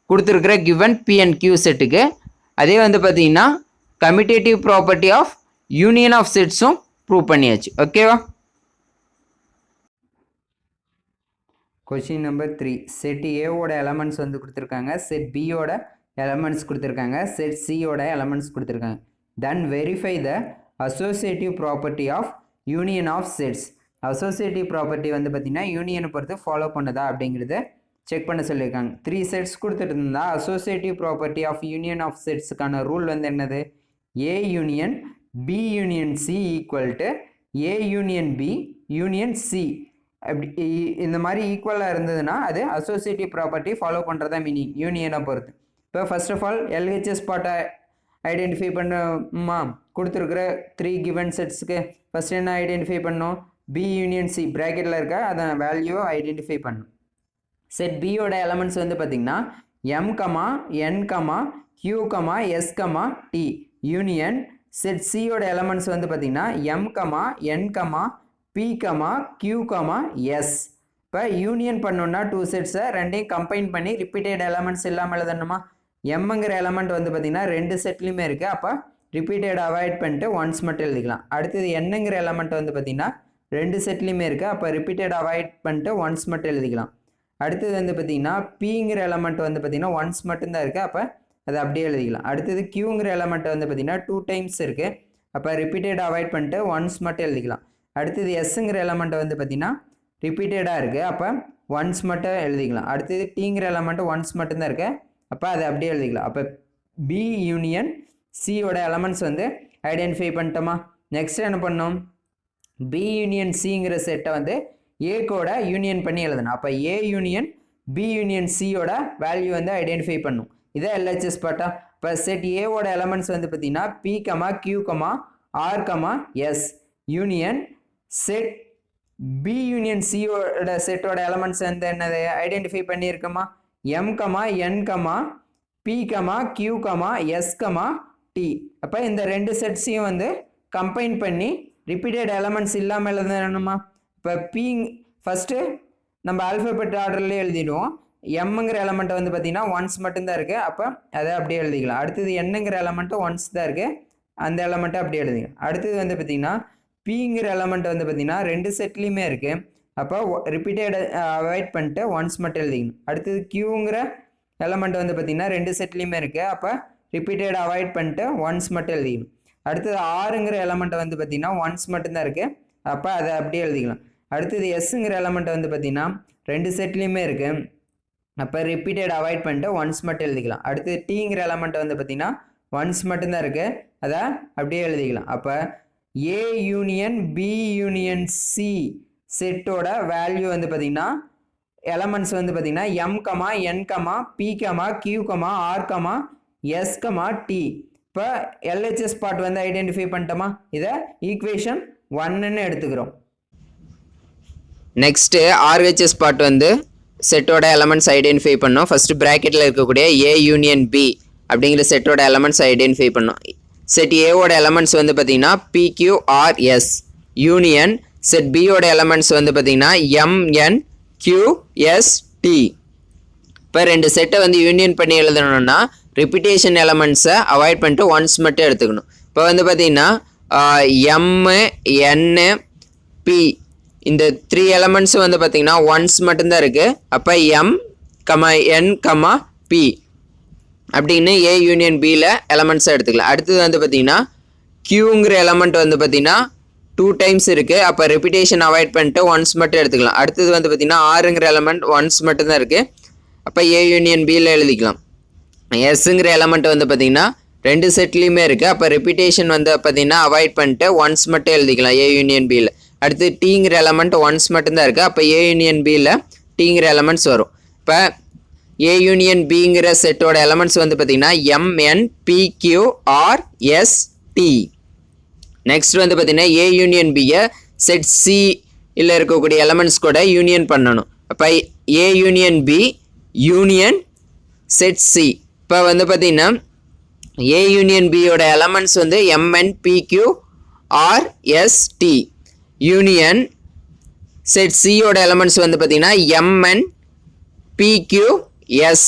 கொடுத்துருக்குற கிவன் P and Q செட்டுக்கு. அதே வந்து பார்த்தீங்கன்னா commutative property of union of செட்ஸும் ப்ரூவ் பண்ணியாச்சு. ஓகேவா? கொஷின் நம்பர் 3 செட் ஏவோட எலமெண்ட்ஸ் வந்து கொடுத்துருக்காங்க, செட் பியோட எலமெண்ட்ஸ் கொடுத்துருக்காங்க, செட் சியோட எலமெண்ட்ஸ் கொடுத்துருக்காங்க. Then verify the associative property of union of sets. Associative property வந்து பார்த்திங்கன்னா யூனியனை பொறுத்து ஃபாலோ பண்ணுதா அப்படிங்கிறத செக் பண்ண சொல்லியிருக்காங்க. 3 செட்ஸ் கொடுத்துட்டு இருந்தால் associative property of union of செட்ஸுக்கான ரூல் வந்து என்னது? A union B union C equal to A union B union C. அப்படி இந்த மாதிரி ஈக்குவலாக இருந்ததுன்னா அது அசோசியேட்டிவ் ப்ராப்பர்ட்டி ஃபாலோ பண்ணுறதா மீனிங் யூனியனை பொறுத்து. இப்போ ஃபர்ஸ்ட் ஆஃப் ஆல் எல்ஹெச்எஸ் பார்ட்டை ஐடென்டிஃபை பண்ணுமா கொடுத்துருக்குற 3 கிவன் செட்ஸுக்கு ஃபஸ்ட் என்ன ஐடென்டிஃபை பண்ணோம்? பி யூனியன் சி ப்ராக்கெட்டில் இருக்க அதை வேல்யூவை ஐடென்டிஃபை பண்ணும். செட் பியோட எலமெண்ட்ஸ் வந்து பார்த்திங்கன்னா M comma N comma Q comma S comma T union. Set சியோட எலமெண்ட்ஸ் வந்து பார்த்திங்கன்னா M comma N comma P comma Q comma S. இப்போ யூனியன் பண்ணோன்னா 2 செட்ஸை ரெண்டையும் கம்பைன் பண்ணி ரிப்பீட்டட் எலமெண்ட்ஸ் இல்லாமல் எழுதணுமா? எம்ங்கிற எலமெண்ட் வந்து பார்த்திங்கன்னா 2 செட்லேயுமே இருக்குது. அப்போ ரிப்பீட்டட் அவாய்ட் பண்ணிட்டு ஒன்ஸ் மட்டும் எழுதிக்கலாம். அடுத்தது என்னங்கிற எலமெண்ட் வந்து பார்த்திங்கன்னா 2 செட்லேயுமே இருக்குது. அப்போ ரிப்பீட்டட் அவாய்ட் பண்ணிட்டு ஒன்ஸ் மட்டும் எழுதிக்கலாம். அடுத்தது வந்து பார்த்திங்கன்னா பிங்கிற எலமெண்ட் வந்து பார்த்திங்கன்னா ஒன்ஸ் மட்டும்தான் இருக்குது. அப்போ அதை அப்படியே எழுதிக்கலாம். அடுத்தது கியூங்கிற எலமெண்ட் வந்து பார்த்திங்கன்னா 2 டைம்ஸ் இருக்குது. அப்போ ரிப்பீட்டட் அவாய்ட் பண்ணிட்டு ஒன்ஸ் மட்டும் எழுதிக்கலாம். அடுத்தது எஸ்ஸுங்கிற எலமெண்ட் வந்து பார்த்திங்கன்னா ரிப்பீட்டடாக இருக்குது. அப்போ ஒன்ஸ் மட்டும் எழுதிக்கலாம். அடுத்தது டீங்கிற எலமெண்ட் ஒன்ஸ் மட்டும்தான் இருக்குது. அப்போ அதை அப்படியே எழுதிக்கலாம். அப்போ பி யூனியன் சியோட எலமெண்ட்ஸ் வந்து ஐடென்டிஃபை பண்ணிட்டோமா? நெக்ஸ்ட் என்ன பண்ணோம்? பி யூனியன் சிங்கிற செட்டை வந்து ஏ கோட யூனியன் பண்ணி எழுதணும். அப்போ ஏ யூனியன் பி யூனியன் சியோட வேல்யூ வந்து ஐடென்டிஃபை பண்ணும். இதை எல்ஹெச்எஸ் பார்ட்டா. இப்போ செட் ஏவோட எலமெண்ட்ஸ் வந்து பார்த்திங்கன்னா P comma Q comma R comma S union set P union சியோட செட்டோட எலமெண்ட்ஸ் வந்து என்னது ஐடென்டிஃபை பண்ணியிருக்கோமா? M comma N comma P comma Q comma S comma T. அப்போ இந்த 2 செட்ஸையும் வந்து கம்பைன் பண்ணி ரிப்பீட்டட் எலமெண்ட்ஸ் இல்லாமல் எழுதணுமா? இப்போ பி ஃபஸ்ட்டு நம்ம ஆல்ஃபபெட் ஆர்டர்லேயே எழுதிடுவோம். எம்ங்கிற எலமெண்ட்டை வந்து பார்த்திங்கன்னா ஒன்ஸ் மட்டும்தான் இருக்குது. அப்போ அதை அப்படியே எழுதிக்கலாம். அடுத்தது என்னங்கிற எலமெண்ட்டு ஒன்ஸ் தான் இருக்குது. அந்த எலமெண்ட்டை அப்படியே எழுதிக்கலாம். அடுத்தது வந்து பார்த்திங்கன்னா பிங்கிற எலமெண்ட் வந்து பார்த்திங்கன்னா 2 செட்லேயுமே இருக்குது. அப்போ ரிப்பீட்டட் அவாய்ட் பண்ணிட்டு ஒன்ஸ் மட்டும் எழுதிக்கணும். அடுத்தது கியூங்கிற எலமெண்ட் வந்து பார்த்திங்கன்னா 2 செட்லேயுமே இருக்குது. அப்போ ரிப்பீட்டட் அவாய்ட் பண்ணிட்டு ஒன்ஸ் மட்டும் எழுதிக்கணும். அடுத்தது ஆறுங்கிற எலமெண்ட்டை வந்து பார்த்திங்கன்னா ஒன்ஸ் மட்டும்தான் இருக்குது. அப்போ அதை அப்படியே எழுதிக்கலாம். அடுத்தது எஸ்ஸுங்கிற எலமெண்ட் வந்து பார்த்திங்கன்னா 2 செட்லேயுமே இருக்குது. அப்போ ரிப்பீட்டட் அவாய்ட் பண்ணிட்டு ஒன்ஸ் மட்டும் எழுதிக்கலாம். அடுத்தது டீங்கிற எலமெண்ட் வந்து பார்த்திங்கன்னா ஒன்ஸ் மட்டும்தான் இருக்குது. அதை அப்படியே எழுதிக்கலாம். அப்போ A union B union C செட்டோட வேல்யூ வந்து பார்த்திங்கன்னா எலமெண்ட்ஸ் வந்து பார்த்திங்கன்னா M comma N comma P comma Q comma R comma S comma T. இப்போ எல்ஹெச்எஸ் பார்ட் வந்து ஐடென்டிஃபை பண்ணிட்டோமா? இதை ஈக்குவேஷன் 1ன்னு எடுத்துக்கிறோம். நெக்ஸ்ட்டு ஆர்ஹெச்எஸ் பார்ட் வந்து செட்டோட எலமெண்ட்ஸ் ஐடென்டிஃபை பண்ணோம். ஃபஸ்ட்டு ப்ராக்கெட்டில் இருக்கக்கூடிய ஏ யூனியன் பி அப்படிங்கிற செட்டோட எலமெண்ட்ஸ் ஐடென்டிஃபை பண்ணோம். செட் ஏவோட எலமெண்ட்ஸ் வந்து பார்த்திங்கன்னா பிக்யூஆர்எஸ் யூனியன் செட் பியோட எலமெண்ட்ஸ் வந்து பார்த்திங்கன்னா எம்என்கியூஎஸ்டி. இப்போ 2 செட்டை வந்து யூனியன் பண்ணி எழுதணும்னா ரிப்பீட்டேஷன் எலமெண்ட்ஸை அவாய்ட் பண்ணிட்டு ஒன்ஸ் மட்டும் எடுத்துக்கணும். இப்போ வந்து பார்த்திங்கன்னா எம்மு என்னு பி இந்த 3 எலமெண்ட்ஸும் வந்து பார்த்திங்கன்னா ஒன்ஸ் மட்டும்தான் இருக்குது. அப்போ M comma N comma B அப்படின்னு ஏ யூனியன் பியில் எலமெண்ட்ஸை எடுத்துக்கலாம். அடுத்தது வந்து பார்த்திங்கன்னா கியூங்கிற எலமெண்ட் வந்து பார்த்திங்கன்னா 2 டைம்ஸ் இருக்குது. அப்போ ரிப்பீட்டேஷன் அவாய்ட் பண்ணிட்டு ஒன்ஸ் மட்டும் எடுத்துக்கலாம். அடுத்தது வந்து பார்த்திங்கன்னா ஆறுங்கிற எலமெண்ட் ஒன்ஸ் மட்டும்தான் இருக்குது. அப்போ ஏ யூனியன் பியில் எழுதிக்கலாம். எஸ்ஸுங்கிற எலமெண்ட் வந்து பார்த்திங்கன்னா 2 செட்லேயுமே இருக்குது. அப்போ ரிப்பீட்டேஷன் வந்து பார்த்திங்கன்னா அவாய்ட் பண்ணிட்டு ஒன்ஸ் மட்டும் எழுதிக்கலாம் ஏ யூனியன் பியில். அடுத்து டீங்கிற எலமெண்ட் ஒன்ஸ் மட்டும்தான் இருக்குது. அப்போ ஏ யூனியன் பியில் டீங்கிற எலமெண்ட்ஸ் வரும். இப்போ ஏ யூனியன் பிங்கிற செட்டோட எலமெண்ட்ஸ் வந்து பார்த்திங்கன்னா எம்என்பிக்யூஆர்எஸ் டி. நெக்ஸ்ட் வந்து பார்த்தீங்கன்னா ஏ யூனியன் பியை செட் சி இல்லை இருக்கக்கூடிய எலமெண்ட்ஸ் கூட யூனியன் பண்ணணும். அப்போ A union B union set C. இப்போ வந்து பார்த்தீங்கன்னா ஏ யூனியன் பியோட எலமெண்ட்ஸ் வந்து M N P Q R S T union set சியோட எலமெண்ட்ஸ் வந்து பார்த்தீங்கன்னா எம்என் பிக்யூஎஸ்.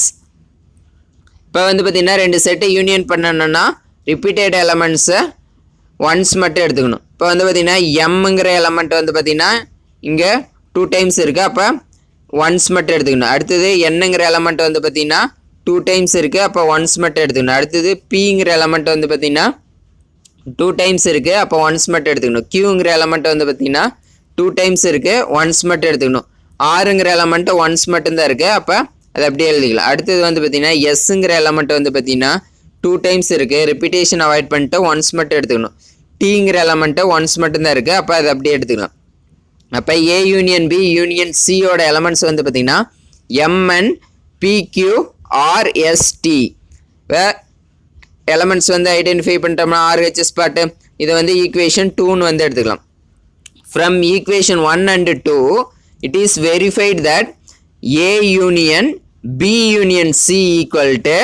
இப்போ வந்து பார்த்தீங்கன்னா ரெண்டு செட்டை யூனியன் பண்ணணும்னா ரிப்பீட்டட் எலமெண்ட்ஸை ஒன்ஸ் மட்டும் எடுத்துக்கணும். இப்போ வந்து பார்த்தீங்கன்னா எம்ங்கிற எலமெண்ட் வந்து பார்த்தீங்கன்னா இங்கே 2 டைம்ஸ் இருக்குது, அப்போ ஒன்ஸ் மட்டும் எடுத்துக்கணும். அடுத்தது என்னங்கிற எலமெண்ட் வந்து பார்த்தீங்கன்னா 2 டைம்ஸ் இருக்குது, அப்போ ஒன்ஸ் மட்டும் எடுத்துக்கணும். அடுத்தது பிங்கிற எலமெண்ட் வந்து பார்த்தீங்கன்னா 2 டைம்ஸ் இருக்குது, அப்போ ஒன்ஸ் மட்டும் எடுத்துக்கணும். கியூங்கிற எலமெண்ட் வந்து பார்த்தீங்கன்னா 2 டைம்ஸ் இருக்குது, ஒன்ஸ் மட்டும் எடுத்துக்கணும். ஆறுங்கிற எலமெண்ட் ஒன்ஸ் மட்டும்தான் இருக்குது, அப்போ அதை அப்படியே எழுதிக்கலாம். அடுத்தது வந்து பார்த்தீங்கன்னா எஸ்ங்கிற எலமெண்ட் வந்து பார்த்தீங்கன்னா 2 டைம்ஸ் இருக்குது, ரிப்பீட்டேஷன் அவாய்ட் பண்ணிட்டு ஒன்ஸ் மட்டும் எடுத்துக்கணும். டிங்கிற எலமெண்ட்டு ஒன்ஸ் மட்டும்தான் இருக்குது, அப்போ அதை அப்படியே எடுத்துக்கலாம். அப்போ ஏ யூனியன் பி யூனியன் சியோட எலமெண்ட்ஸ் வந்து பார்த்தீங்கன்னா எம்என் பிக்யூ ஆர்எஸ்டி. எலமெண்ட்ஸ் வந்து ஐடென்டிஃபை பண்ணிட்டோம்னா ஆர்ஹெச்எஸ் பாட்டு இதை வந்து ஈக்குவேஷன் 2ன்னு வந்து எடுத்துக்கலாம். From equation 1 and 2 it is verified that A union B union C equal to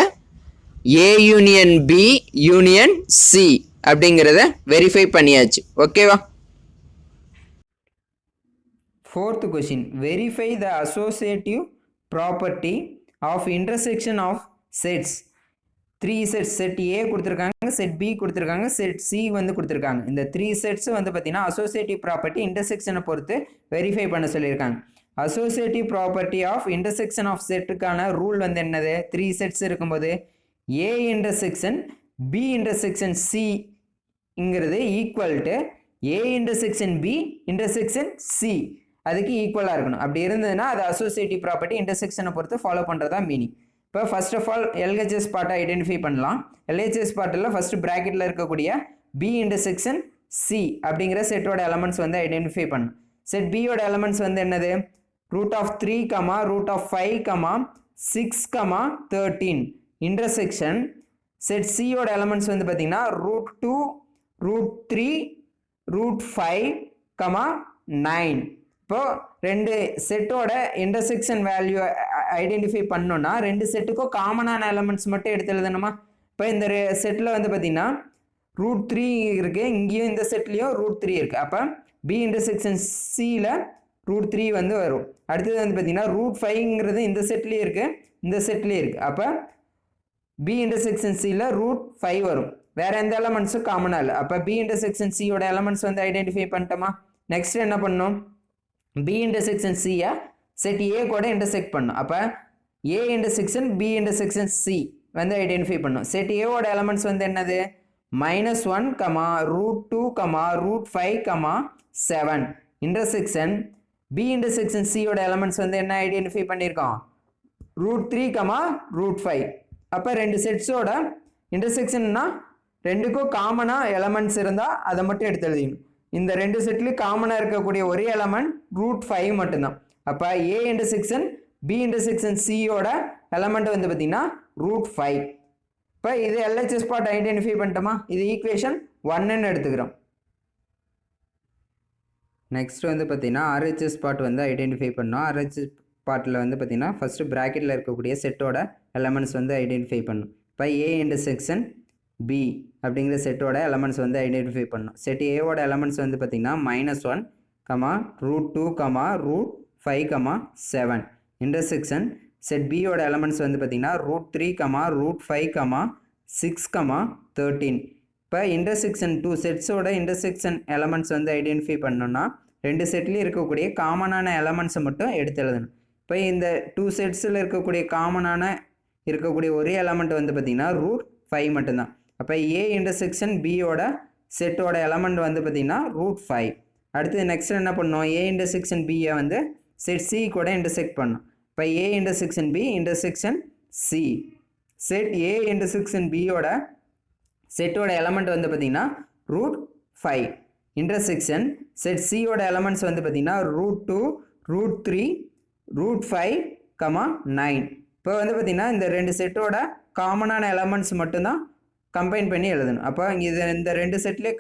A union B union C அப்படிங்கிறத வெரிஃபை பண்ணியாச்சு. ஓகேவா? 4th question, verify the associative property of intersection of sets. 3 sets, set A கொடுத்துருக்காங்க, set B கொடுத்துருக்காங்க, set C வந்து கொடுத்துருக்காங்க. இந்த 3 sets வந்து பார்த்தீங்கன்னா அசோசியேட்டிவ் ப்ராப்பர்ட்டி இன்டர்செக்ஷனை பொறுத்து வெரிஃபை பண்ண சொல்லியிருக்காங்க. Associative property of intersection of செட்டுக்கான ரூல் வந்து என்னது? 3 செட்ஸ் இருக்கும்போது ஏ இன்டர்செக்ஷன் பி இன்டர்செக்ஷன் சிங்கிறது equal to A intersection B intersection C, அதுக்கு ஈக்குவலாக இருக்கணும். அப்படி இருந்ததுன்னா அது அசோசியேட்டிவ் ப்ராப்பர்ட்டி இன்டர்செக்ஷனை பொறுத்து ஃபாலோ பண்ணுறதா மீனிங். இப்போ ஃபர்ஸ்ட் ஆஃப் ஆல் எல்ஹெச்எஸ் பார்ட்டை ஐடென்டிஃபை பண்ணலாம். எல்ஹெச்எஸ் பார்ட்டில் ஃபஸ்ட்டு ப்ராக்கெட்டில் இருக்கக்கூடிய பி இன்டர்செக்ஷன் சி அப்படிங்கிற செட்டோட எலமெண்ட்ஸ் வந்து ஐடென்டிஃபை பண்ணணும். செட் பியோட எலமெண்ட்ஸ் வந்து என்னது? √3, √5, 6, 13 இன்டர்செக்ஷன். செட் சியோட எலமெண்ட்ஸ் வந்து பார்த்தீங்கன்னா √2, √3, √5, 9. இப்போ ரெண்டு செட்டோட இன்டர்செக்ஷன் வேல்யூ ஐடென்டிஃபை பண்ணோன்னா ரெண்டு செட்டுக்கும் காமனான எலமெண்ட்ஸ் மட்டும் எடுத்து எழுதணுமா? இப்போ இந்த செட்டில் வந்து பார்த்தீங்கன்னா √3 இருக்குது, இங்கேயும் இந்த செட்லேயும் √3 இருக்குது. அப்போ பி இன்டர்செக்ஷன் சியில் √3 வந்து வரும். அடுத்தது வந்து பார்த்தீங்கன்னா √5ங்கிறது இந்த செட்லேயும் இருக்குது, இந்த செட்லேயும் இருக்குது. அப்போ பி இன்டர்செக்ஷன் சியில் √5 வரும். வேறு எந்த எலமெண்ட்ஸும் காமனாக இல்லை. அப்போ பி இன்டர்செக்ஷன் சியோட எலமெண்ட்ஸ் வந்து ஐடென்டிஃபை பண்ணிட்டோமா? நெக்ஸ்ட் என்ன பண்ணணும்? பி இன்டர்செக்ஷன் சியை செட் ஏ கூட இன்டர்செக்ட் பண்ணும். அப்போ A intersection B intersection C வந்து ஐடென்டிஃபை பண்ணும். செட் ஏவோட எலமெண்ட்ஸ் வந்து என்னது? -1, √2, √5, 7 இன்டர்செக்ஷன் பி இன்டர்செக்ஷன் சியோட எலமெண்ட்ஸ் வந்து என்ன ஐடென்டிஃபை பண்ணியிருக்கோம்? √3, √5. அப்போ ரெண்டு செட்ஸோட இன்டர்செக்ஷன்னா ரெண்டுக்கும் காமனாக எலமெண்ட்ஸ் இருந்தால் அதை மட்டும் எடுத்து எழுதிக்கணும். இந்த ரெண்டு செட்லேயும் காமனாக இருக்கக்கூடிய ஒரே எலமெண்ட் √5 மட்டும்தான். அப்போ ஏ இன்டர்செக்ஷன் பி இன்டர்செக்ஷன் சியோட எலமெண்ட் வந்து பார்த்தீங்கன்னா √5. இப்போ இது எல்ஹெச்எஸ் பார்ட் ஐடென்டிஃபை பண்ணிட்டோமா? இது ஈக்குவேஷன் 1ன்னு எடுத்துக்கிறோம். நெக்ஸ்ட் வந்து பார்த்தீங்கன்னா ஆர்ஹெச்எஸ் பார்ட் வந்து ஐடென்டிஃபை பண்ணோம். ஆர்ஹெச்எஸ் பார்ட்டில் வந்து பார்த்தீங்கன்னா ஃபஸ்ட்டு ப்ராக்கெட்டில் இருக்கக்கூடிய செட்டோட எலமெண்ட்ஸ் வந்து ஐடென்டிஃபை பண்ணணும். இப்போ ஏ இன்டர்செக்ஷன் பி அப்படிங்கிற செட்டோட எலமெண்ட்ஸ் வந்து ஐடென்டிஃபை பண்ணணும். செட் ஏவோட எலமெண்ட்ஸ் வந்து பார்த்தீங்கன்னா -1, √2, √5, 7 இன்டர்செக்ஷன் செட் பியோட எலமெண்ட்ஸ் வந்து பார்த்தீங்கன்னா √3, √5, 6, 13. இப்போ இன்டர்செக்ஷன் 2 செட்ஸோட இன்டர்செக்ஷன் எலமெண்ட்ஸ் வந்து ஐடென்டிஃபை பண்ணோன்னா ரெண்டு செட்லேயும் இருக்கக்கூடிய காமனான எலமெண்ட்ஸை மட்டும் எடுத்து எழுதணும். இப்போ இந்த 2 செட்ஸில் இருக்கக்கூடிய ஒரே எலமெண்ட் வந்து பார்த்தீங்கன்னா √5 மட்டும்தான். அப்போ ஏ இன்டர்செக்ஷன் பியோட செட்டோட எலமெண்ட் வந்து பார்த்தீங்கன்னா √5. அடுத்து நெக்ஸ்ட் என்ன பண்ணோம்? ஏ இன்டர்செக்ஷன் பியை வந்து செட் சி கூட இன்டர்செக்ட் பண்ணோம். இப்போ A intersection B intersection C. Set A intersection பியோட செட்டோட எலமெண்ட் வந்து பார்த்தீங்கன்னா √5 இன்டர்செக்ஷன் செட் சியோட எலமெண்ட்ஸ் வந்து பார்த்தீங்கன்னா √2, √3, √5, 9. இப்போ வந்து பார்த்தீங்கன்னா இந்த ரெண்டு செட்டோட காமனான எலமெண்ட்ஸ் மட்டும்தான் கம்பைன் பண்ணி எழுதணும். அப்போ இது இந்த ரெண்டு செட்லேயே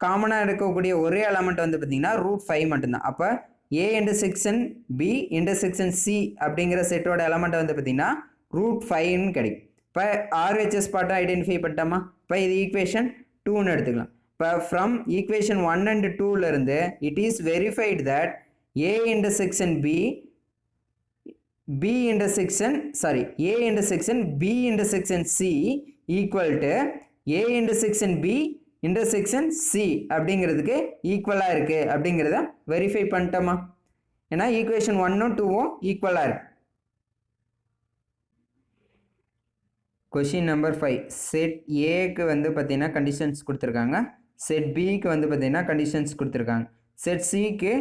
காமனாக இருக்கக்கூடிய ஒரே எலமெண்ட் வந்து பார்த்திங்கன்னா √5 மட்டும்தான். அப்போ A intersection B intersection C அப்படிங்கிற செட்டோட எலமெண்ட் வந்து பார்த்திங்கன்னா √5ன்னு கிடைக்கும். இப்போ RHS பார்ட்டை ஐடென்டிஃபை பண்ணிட்டோமா? இப்போ இது ஈக்குவேஷன் 2ன்னு எடுத்துக்கலாம். இப்போ ஃப்ரம் ஈக்குவேஷன் 1 and 2லேருந்து it is verified that A intersection A intersection B intersection C equal to A intersection B intersection C அப்படிங்கிறதுக்கு ஈக்குவலாக இருக்குது அப்படிங்கிறத வெரிஃபை பண்ணிட்டோமா? ஏன்னா ஈக்குவேஷன் 1ம் 2ம் ஈக்குவலாக இருக்குது. Question number 5. செட் ஏக்கு வந்து பார்த்தீங்கன்னா கண்டிஷன்ஸ் கொடுத்துருக்காங்க. செட் பிக்கு வந்து பார்த்தீங்கன்னா கண்டிஷன்ஸ் கொடுத்துருக்காங்க. செட் சிக்கு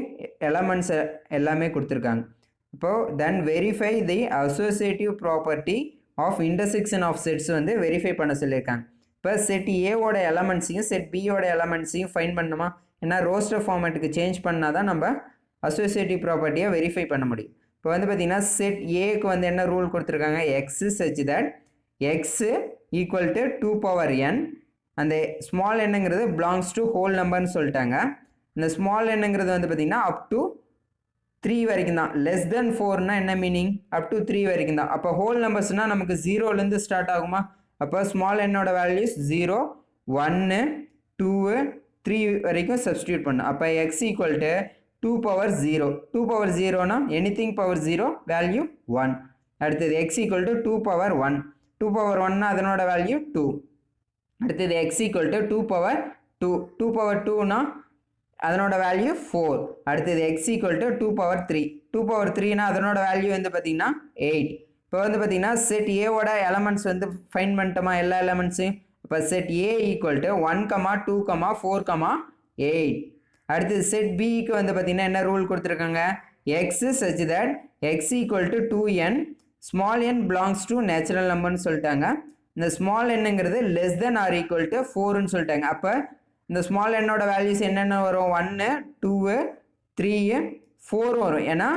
எலமெண்ட்ஸ் எல்லாமே கொடுத்துருக்காங்க. இப்போது then verify the associative property of intersection of sets வந்து வெரிஃபை பண்ண சொல்லியிருக்காங்க. இப்போ செட் ஏவோட எலமெண்ட்ஸையும் செட் பியோட எலமெண்ட்ஸையும் ஃபைன் பண்ணணுமா? ஏன்னா ரோஸ்டர் ஃபார்மேட்டுக்கு சேஞ்ச் பண்ணால் தான் நம்ம அசோசியேட்டிவ் ப்ராப்பர்ட்டியை வெரிஃபை பண்ண முடியும். இப்போ வந்து பார்த்திங்கன்னா செட் ஏக்கு வந்து என்ன ரூல் கொடுத்துருக்காங்க? X such that x equal to 2n. அந்த ஸ்மால் என்னங்கிறது பிலாங்ஸ் டு ஹோல் நம்பர்னு சொல்லிட்டாங்க. இந்த ஸ்மால் என்னங்கிறது வந்து பார்த்திங்கன்னா அப் டு 3 வரைக்கும் தான். லெஸ் தென் 4னா என்ன மீனிங்? அப் டு 3 வரைக்கும் தான். அப்போ ஹோல் நம்பர்ஸ்னால் நமக்கு 0லேருந்து ஸ்டார்ட் ஆகுமா? அப்போ ஸ்மால் என்னோட வேல்யூஸ் 0, 1, 2, 3 வரைக்கும் சப்ஸ்டியூட் பண்ணும். அப்போ எக்ஸ் ஈக்குவல் டு 2/0. 2/0னா எனிதிங் பவர் 0 வேல்யூ 1. அடுத்தது எக்ஸ் ஈக்குவல் டு 2/1. 2/1னா அதனோட வேல்யூ 2. அடுத்தது எக்ஸ் ஈக்குவல் டு 2/2. 2/2னா அதனோட வேல்யூ 4. அடுத்தது எக்ஸ் ஈக்குவல் டு 2/3. 2/3னா அதனோட வேல்யூ வந்து பார்த்திங்கன்னா 8. இப்போ வந்து பார்த்திங்கன்னா செட் ஏவோட எலமெண்ட்ஸ் வந்து ஃபைன் பண்ணிட்டோமா எல்லா எலமெண்ட்ஸையும்? இப்போ செட் ஏ ஈக்குவல் டு 1, 2, 4, 8. அடுத்தது செட் பிக்கு வந்து பார்த்திங்கன்னா என்ன ரூல் கொடுத்துருக்காங்க? X such that X equal to 2n, small n belongs to natural நம்பர்னு சொல்லிட்டாங்க. இந்த ஸ்மால் என்னங்கிறது less than or equal to 4ன்னு சொல்லிட்டாங்க. அப்போ இந்த ஸ்மால் என்னோட வேல்யூஸ் என்னென்ன வரும்? 1, 2, 3, 4 வரும். ஏன்னா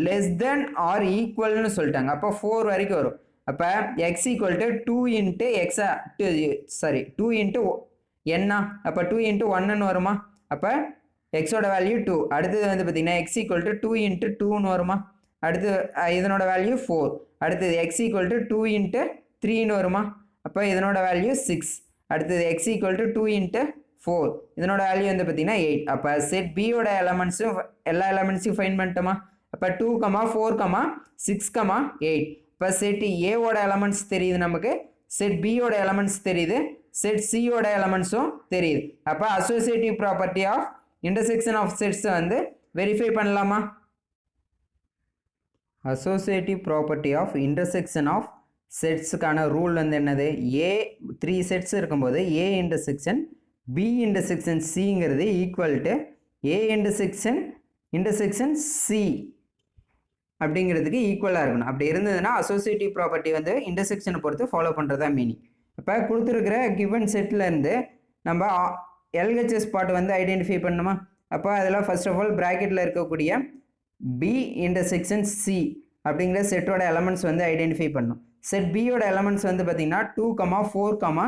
லெஸ் தென் ஆர் ஈக்குவல்னு சொல்லிட்டாங்க. அப்போ 4 வரைக்கும் வரும். அப்போ எக்ஸ் ஈக்குவல் டு 2 இன்ட்டு எக்ஸா 2 இன்ட்டு என்னா? அப்போ 2 இன்ட்டு 1ன்னு வருமா? அப்போ எக்ஸோட வேல்யூ 2. அடுத்தது வந்து பார்த்திங்கன்னா எக்ஸ் ஈக்குவல் டு 2 இன்ட்டு 2ன்னு வருமா? அடுத்து இதனோட வேல்யூ 4. அடுத்தது எக்ஸ் ஈக்குவல் டு 2 இன்ட்டு 3ன்னு வருமா? அப்போ இதனோட வேல்யூ 6. அடுத்தது எக்ஸ் ஈக்குவல் டு 2 இன்ட்டு 4. இதனோட வேல்யூ வந்து பார்த்தீங்கன்னா 8. அப்போ செட் பியோட எலமெண்ட்ஸும் எல்லா எலமெண்ட்ஸையும் ஃபைன் பண்ணிட்டோமா? அப்போ 2, 4, 6, 8. இப்போ செட் ஏவோட எலமெண்ட்ஸ் தெரியுது நமக்கு, செட் பியோட எலமெண்ட்ஸ் தெரியுது, செட் சியோட எலமெண்ட்ஸும் தெரியுது. அப்போ associative property of intersection of செட்ஸை வந்து வெரிஃபை பண்ணலாமா? Associative property of intersection of செட்ஸுக்கான ரூல் வந்து என்னது? ஏ 3 செட்ஸ் இருக்கும்போது ஏ இன்டர்செக்ஷன் B இன்டர்செக்ஷன் சிங்கிறது equal to A intersection C அப்படிங்கிறதுக்கு ஈக்குவலாக இருக்கணும். அப்படி இருந்ததுன்னா அசோசியேட்டிவ் ப்ராப்பர்ட்டி வந்து இன்டர்செக்ஷனை பொறுத்து ஃபாலோ பண்ணுறதா மீனிங். இப்போ கொடுத்துருக்கிற கிவன் செட்லேருந்து நம்ம எல்ஹெச்எஸ் பார்ட் வந்து ஐடென்டிஃபை பண்ணணுமா? அப்போ அதில் ஃபர்ஸ்ட் ஆஃப் ஆல் ப்ராக்கெட்டில் இருக்கக்கூடிய B இன்டர்செக்ஷன் C அப்படிங்கிற செட்டோட எலமெண்ட்ஸ் வந்து ஐடென்டிஃபை பண்ணணும். செட் பியோட எலமெண்ட்ஸ் வந்து பார்த்திங்கன்னா 2, 4,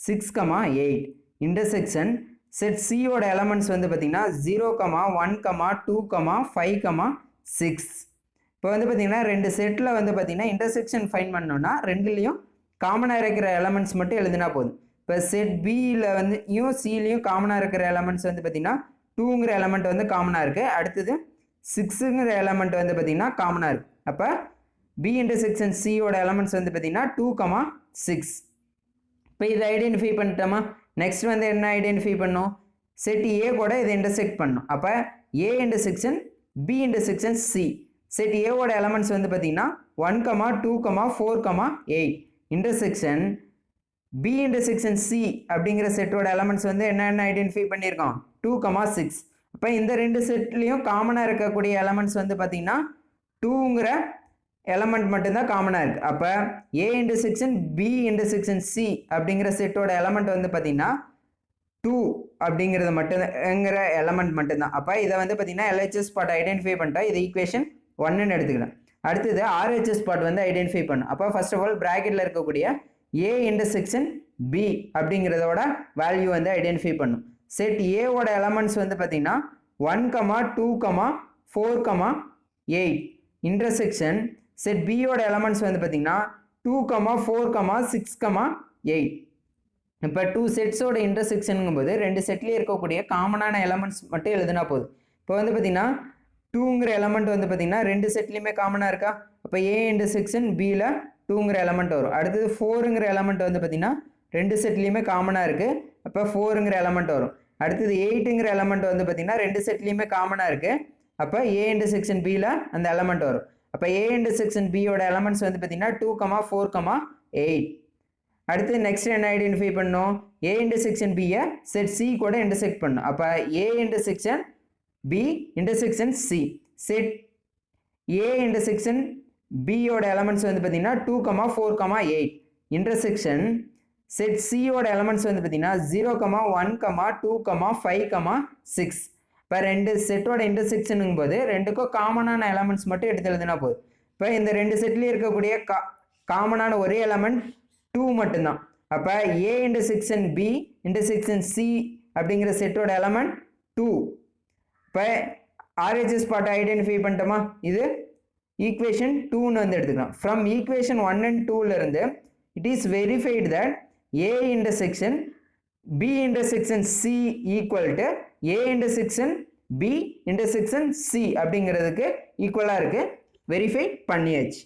6, 8. இன்டர்செக்ஷன் செட் சியோட எலமெண்ட்ஸ் வந்து பார்த்திங்கன்னா 0, 1, 2, 5, 6. இப்போ வந்து பார்த்திங்கன்னா ரெண்டு செட்டில் வந்து பார்த்திங்கன்னா இன்டர்செக்ஷன் ஃபைன் பண்ணோன்னா ரெண்டுலேயும் காமனாக இருக்கிற எலமெண்ட்ஸ் மட்டும் எழுதினா போதும். இப்போ செட் பியில் வந்து சிலையும் காமனாக இருக்கிற எலமெண்ட்ஸ் வந்து பார்த்திங்கன்னா 2ங்கிற எலமெண்ட் வந்து காமனாக இருக்குது. அடுத்தது 6ங்கிற எலமெண்ட் வந்து பார்த்திங்கன்னா காமனாக இருக்குது. அப்போ பி இன்டர்செக்ஷன் சியோட எலமெண்ட்ஸ் வந்து பார்த்திங்கன்னா 2, 6. இப்போ இதை ஐடென்டிஃபை பண்ணிட்டோமா? நெக்ஸ்ட் வந்து என்ன ஐடென்டிஃபை பண்ணோம்? செட் ஏ கூட இதை இன்டர்செக்ட் பண்ணும். அப்போ A intersection B intersection C. Set ஏவோட எலமெண்ட்ஸ் வந்து பார்த்திங்கன்னா 1, 2, 4, 8. இன்டர்செக்ஷன் பி இன்டர்செக்ஷன் சி அப்படிங்கிற செட்டோட எலமெண்ட்ஸ் வந்து என்னென்ன ஐடென்டிஃபை பண்ணியிருக்கோம்? 2, 6. அப்போ இந்த ரெண்டு செட்லேயும் காமனாக இருக்கக்கூடிய எலமெண்ட்ஸ் வந்து பார்த்திங்கன்னா 2ங்கிற எலமெண்ட் மட்டும்தான் காமனாக இருக்குது. அப்போ A intersection B intersection C அப்படிங்கிற செட்டோட எலமெண்ட் வந்து பார்த்திங்கன்னா 2 அப்படிங்கிறது மட்டும்ங்கிற எலமெண்ட் மட்டும்தான். அப்போ இதை வந்து பார்த்திங்கன்னா எல்ஹெச்எஸ் பார்ட் ஐடென்டிஃபை பண்ணிட்டா இது ஈக்குவேஷன் 1ன்னு எடுத்துக்கலாம். அடுத்தது ஆர்ஹெச்எஸ் பார்ட் வந்து ஐடென்டிஃபை பண்ணும். அப்போ ஃபர்ஸ்ட் ஆஃப் ஆல் ப்ராக்கெட்டில் இருக்கக்கூடிய ஏ இன்டர்செக்ஷன் பி அப்படிங்கிறதோட வேல்யூ வந்து ஐடென்டிஃபை பண்ணும். செட் ஏவோட எலமெண்ட்ஸ் வந்து பார்த்தீங்கன்னா 1, 2, 4, 8 இன்டர்செக்ஷன் செட் பியோட எலமெண்ட்ஸ் வந்து பார்த்தீங்கன்னா 2, 4, 6, 8. இப்போ 2 செட்ஸோட இன்டர்செக்ஷனுங்கும்போது 2 செட்லேயே இருக்கக்கூடிய காமனான எலமெண்ட்ஸ் மட்டும் எழுதுனா போதும். இப்போ வந்து பார்த்தீங்கன்னா 2ங்கிற எலமெண்ட் வந்து பார்த்தீங்கன்னா 2 செட்லேயுமே காமனாக இருக்கா? அப்போ ஏ இன்டர்செக்ஷன் பியில் 2ங்கிற எலமெண்ட் வரும். அடுத்தது 4ங்கிற எலமெண்ட் வந்து பார்த்தீங்கன்னா 2 செட்லேயுமே காமனாக இருக்குது. அப்போ 4ங்கிற எலமெண்ட் வரும். அடுத்தது 8ங்கிற எலமெண்ட் வந்து பார்த்தீங்கன்னா 2 செட்லேயுமே காமனாக இருக்குது. அப்போ ஏ இன்டர்செக்ஷன் பியில் அந்த எலமெண்ட் வரும். அப்போ ஏ இன்டர்செக்ஷன் பியோட எலமெண்ட்ஸ் வந்து பார்த்தீங்கன்னா 2, 4, 8. அடுத்து நெக்ஸ்ட் என்ன ஐடென்டிஃபை பண்ணணும்? ஏ இன்டர்செக்ஷன் பியை செட் சி கூட இன்டர்செக்ட் பண்ணணும். அப்போ A intersection B intersection C. Set A intersection பியோட எலமெண்ட்ஸ் வந்து பார்த்தீங்கன்னா 2, 4, 8 இன்டர்செக்ஷன் செட் சியோட எலமெண்ட்ஸ் வந்து பார்த்தீங்கன்னா 0, 1, 2, 5, 6. இப்போ 2 செட்டோட இன்டர்செக்ஷனுங்கும் போது 2க்கும் காமனான எலமெண்ட்ஸ் மட்டும் எடுத்து எழுதுனா போதும். இப்போ இந்த 2 செட்லேயும் இருக்கக்கூடிய காமனான ஒரே எலமெண்ட் 2 மட்டும்தான். அப்போ A intersection B intersection C அப்படிங்கிற செட்டோட எலமெண்ட் 2. இப்போ ஆர்ஹெச்எஸ் பார்ட்டை ஐடென்டிஃபை பண்ணிட்டோமா? இது ஈக்குவேஷன் 2ன்னு வந்து எடுத்துக்கலாம். ஃப்ரம் ஈக்குவேஷன் 1 and 2ல இருந்து it is verified that A intersection B intersection C equal to A intersection B intersection C அப்படிங்கிறதுக்கு ஈக்குவலாக இருக்குது. வெரிஃபை பண்ணியாச்சு.